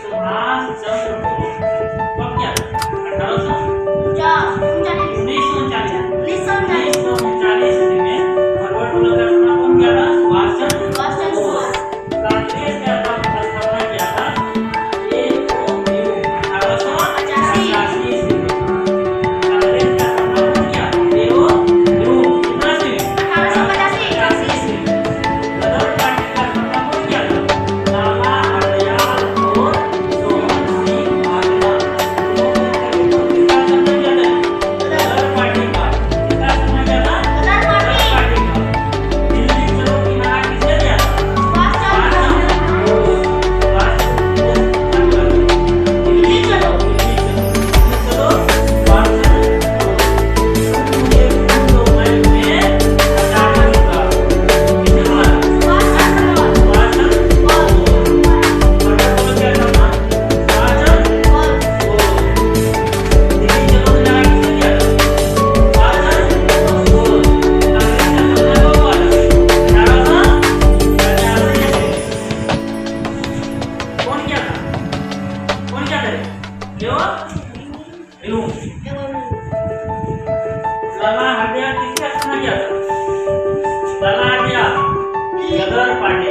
सुभाष चंद्र बोस कब क्या था? 1939 में फरवरी 1939 में कौन किया था? सुभाष चंद्र बोस। कांग्रेस का स्थापना किया था 1885 ईस्वी में। कांग्रेस का स्थापना कौन किया? कितना ईस्वी? 1885 ईस्वी में। गदर पार्टी का स्थापना कौन किया था? लाला हरदयाल और सोहन सिंह भागला। किसका स्थापना किया था? गदर पार्टी का। किसका स्थापना किया था? गदर पार्टी का। दिल्ली चलो की नारा किसने दिया था? सुभाष चंद्र बोस। दिल्ली चलो सुभाष चंद्र बोस। ये दो लाइन में बताना होगा। किसने बोला? सुभाष चंद्र बोस। और बोलो क्या करना? सुभाष चंद्र बोस। दिल्ली चलो की नारा किसने दिया था? सुभाष चंद्र बोस। कांग्रेस का सपना कब हुआ था? 1885 ईस्वी। कौन किया था? कौन क्या करे? नेहरू। लाला हरदयाल किसका स्थापना किया था? लाला हरदयाल गदर पार्टी